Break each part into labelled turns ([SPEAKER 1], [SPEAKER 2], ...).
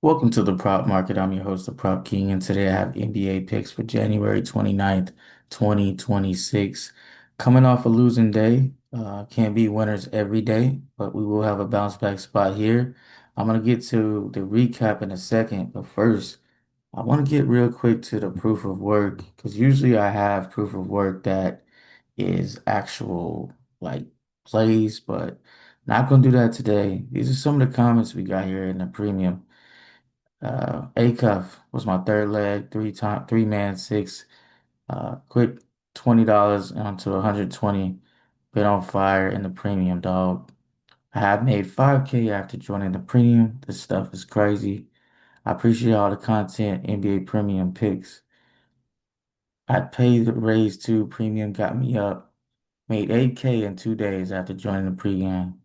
[SPEAKER 1] Welcome to the prop market. I'm your host, the Prop King, and today I have NBA picks for January 29th, 2026. Coming off a losing day, can't be winners every day, but we will have a bounce back spot here. I'm going to get to the recap in a second, but first, I want to get real quick to the proof of work because usually I have proof of work that is actual like plays, but not going to do that today. These are some of the comments we got here in the premium. A cuff was my third leg, three man six. Quick $20 onto 120. Been on fire in the premium, dog. I have made 5K after joining the premium. This stuff is crazy. I appreciate all the content, NBA premium picks. I paid the raise too. Premium got me up. Made 8K in 2 days after joining the premium.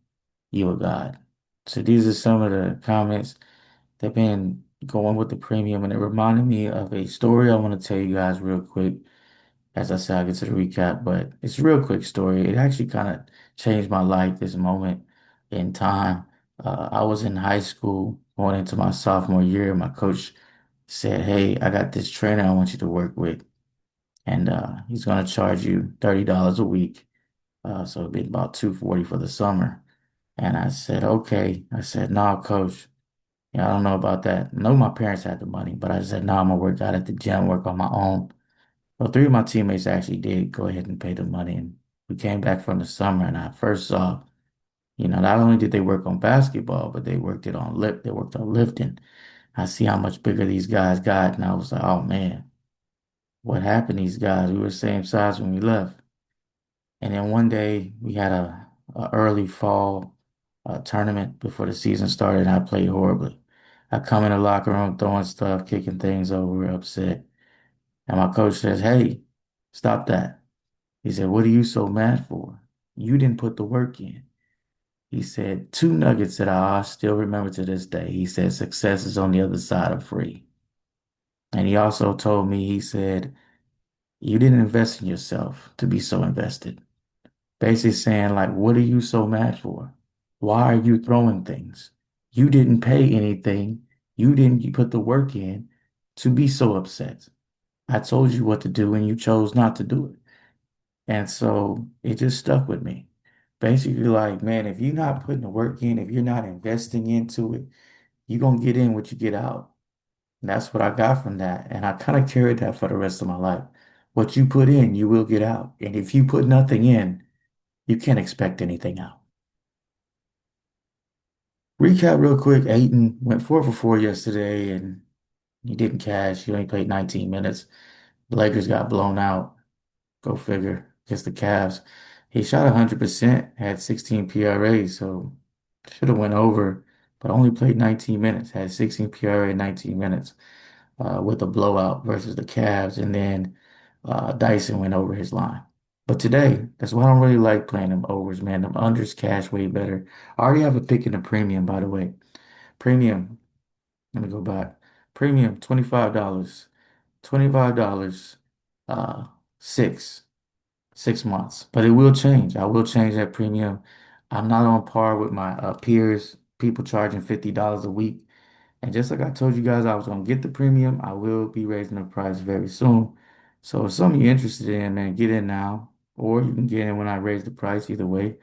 [SPEAKER 1] You a god. So these are some of the comments. They've been going with the premium, and it reminded me of a story I want to tell you guys real quick. As I said, I'll get to the recap, but it's a real quick story. It actually kind of changed my life this moment in time. I was in high school going into my sophomore year. My coach said, "Hey, I got this trainer I want you to work with, and he's going to charge you $30 a week. So it'd be about 240 for the summer." And I said, "Okay." I said, "No, coach. Yeah, I don't know about that. I know my parents had the money, but I said, no, I'm gonna work out at the gym, work on my own." Well, three of my teammates actually did go ahead and pay the money, and we came back from the summer, and I first saw, not only did they work on basketball, but they worked on lifting. I see how much bigger these guys got, and I was like, oh man, what happened to these guys? We were the same size when we left. And then one day we had a early fall tournament before the season started, and I played horribly. I come in the locker room throwing stuff, kicking things over, upset. And my coach says, "Hey, stop that." He said, "What are you so mad for? You didn't put the work in." He said, two nuggets that I still remember to this day. He said, "Success is on the other side of free." And he also told me, he said, "You didn't invest in yourself to be so invested." Basically saying, like, what are you so mad for? Why are you throwing things? You didn't pay anything. You didn't put the work in to be so upset. I told you what to do and you chose not to do it. And so it just stuck with me. Basically, like, man, if you're not putting the work in, if you're not investing into it, you're going to get in what you get out. And that's what I got from that. And I kind of carried that for the rest of my life. What you put in, you will get out. And if you put nothing in, you can't expect anything out. Recap real quick. Ayton went 4 for 4 yesterday and he didn't cash. He only played 19 minutes. The Lakers got blown out. Go figure. Against the Cavs. He shot 100%, had 16 PRA, so should have went over, but only played 19 minutes, had 16 PRA in 19 minutes with a blowout versus the Cavs. And then Dyson went over his line. But today, that's why I don't really like playing them overs, man. Them unders cash way better. I already have a pick in the premium, by the way. Premium, let me go back. Premium, $25. $25, uh, six. 6 months, but it will change. I will change that premium. I'm not on par with my peers, people charging $50 a week. And just like I told you guys, I was gonna get the premium. I will be raising the price very soon. So if something you're interested in, man, get in now, or you can get in when I raise the price. Either way,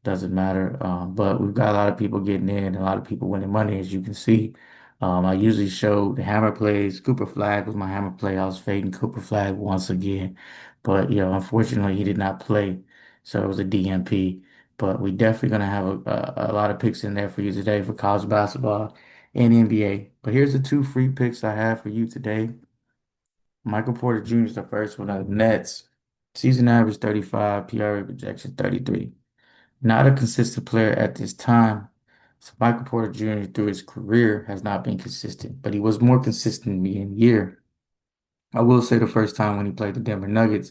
[SPEAKER 1] doesn't matter. But we've got a lot of people getting in, a lot of people winning money, as you can see. I usually show the hammer plays. Cooper Flag was my hammer play. I was fading Cooper Flag once again, but unfortunately, he did not play, so it was a DNP. But we definitely gonna have a lot of picks in there for you today for college basketball and NBA. But here's the two free picks I have for you today. Michael Porter Jr. is the first one. Nets. Season average 35, PRA projection 33. Not a consistent player at this time. So Michael Porter Jr. through his career has not been consistent, but he was more consistent in year. I will say the first time when he played the Denver Nuggets,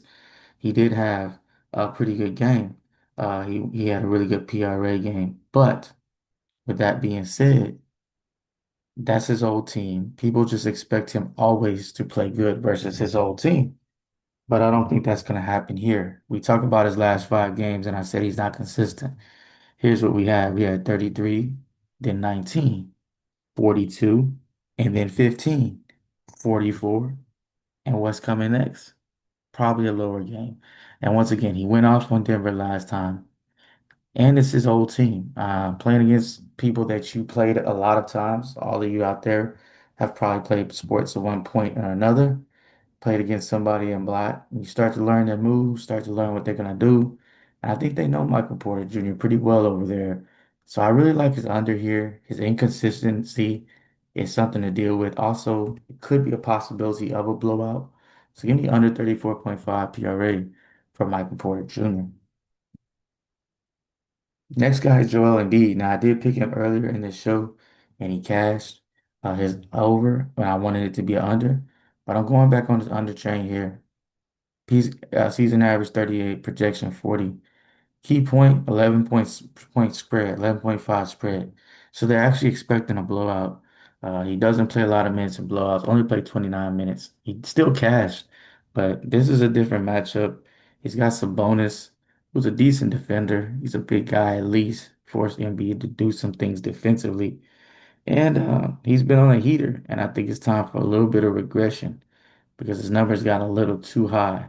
[SPEAKER 1] he did have a pretty good game. He had a really good PRA game. But with that being said, that's his old team. People just expect him always to play good versus his old team. But I don't think that's going to happen here. We talk about his last 5 games, and I said he's not consistent. Here's what we had. We had 33, then 19, 42, and then 15, 44, and what's coming next? Probably a lower game. And once again, he went off on Denver last time. And it's his old team. Playing against people that you played a lot of times. All of you out there have probably played sports at one point or another. Played against somebody in black. You start to learn their moves, start to learn what they're gonna do. And I think they know Michael Porter Jr. pretty well over there. So I really like his under here. His inconsistency is something to deal with. Also, it could be a possibility of a blowout. So give me under 34.5 PRA for Michael Porter Jr. Next guy is Joel Embiid. Now, I did pick him earlier in the show, and he cashed his over when I wanted it to be an under. But I'm going back on his under train here. Season average 38, projection 40. Key point, 11 point spread, 11.5 spread. So they're actually expecting a blowout. He doesn't play a lot of minutes in blowouts, only played 29 minutes. He still cashed, but this is a different matchup. He's got some bonus, who's a decent defender. He's a big guy at least, force Embiid to do some things defensively. And he's been on a heater, and I think it's time for a little bit of regression because his numbers got a little too high.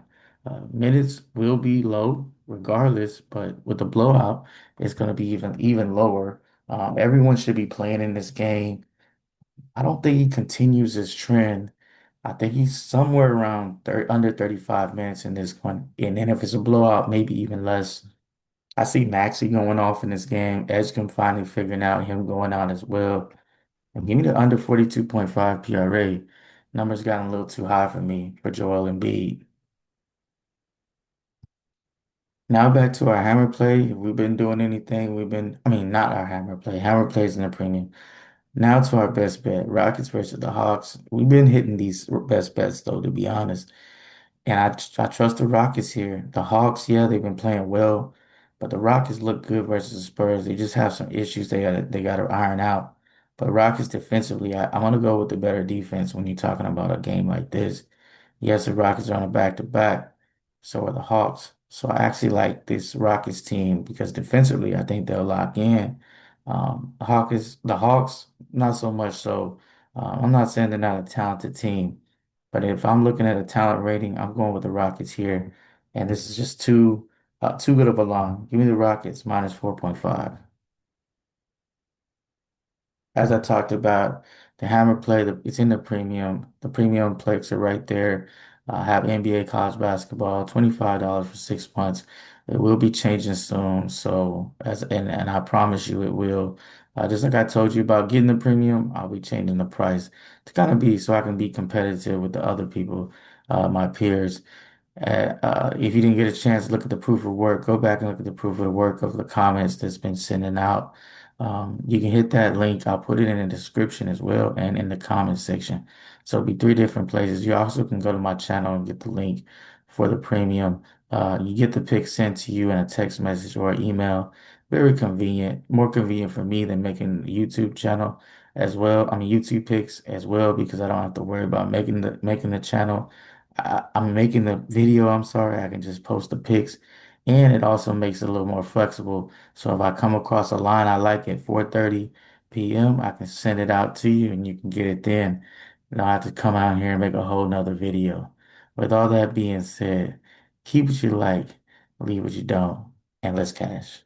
[SPEAKER 1] Minutes will be low regardless, but with the blowout, it's going to be even lower. Everyone should be playing in this game. I don't think he continues his trend. I think he's somewhere around 30, under 35 minutes in this one. And then if it's a blowout, maybe even less. I see Maxey going off in this game. Edgecombe finally figuring out him going out as well. And give me the under 42.5 PRA. Numbers gotten a little too high for me for Joel Embiid. Now back to our hammer play. If we've been doing anything, I mean, not our hammer play. Hammer plays in the premium. Now to our best bet, Rockets versus the Hawks. We've been hitting these best bets though, to be honest. And I trust the Rockets here. The Hawks, yeah, they've been playing well, but the Rockets look good versus the Spurs. They just have some issues they gotta iron out. But Rockets defensively, I want to go with the better defense when you're talking about a game like this. Yes, the Rockets are on a back-to-back. So are the Hawks. So I actually like this Rockets team because defensively, I think they'll lock in. The Hawks, not so much so. I'm not saying they're not a talented team, but if I'm looking at a talent rating, I'm going with the Rockets here. And this is just too good of a line. Give me the Rockets minus 4.5. As I talked about, the Hammer play, it's in the premium. The premium players are right there. Have NBA college basketball, $25 for 6 months. It will be changing soon. So and I promise you it will. Just like I told you about getting the premium, I'll be changing the price to kind of be so I can be competitive with the other people, my peers. If you didn't get a chance to look at the proof of work, go back and look at the proof of the work of the comments that's been sending out. You can hit that link. I'll put it in the description as well and in the comment section. So it'll be three different places. You also can go to my channel and get the link for the premium. You get the pic sent to you in a text message or email. Very convenient, more convenient for me than making a YouTube channel as well. I mean YouTube pics as well because I don't have to worry about making the channel. I'm making the video, I'm sorry, I can just post the pics and it also makes it a little more flexible. So if I come across a line I like at 4:30 p.m., I can send it out to you and you can get it then. You don't have to come out here and make a whole nother video. With all that being said, keep what you like, leave what you don't, and let's cash.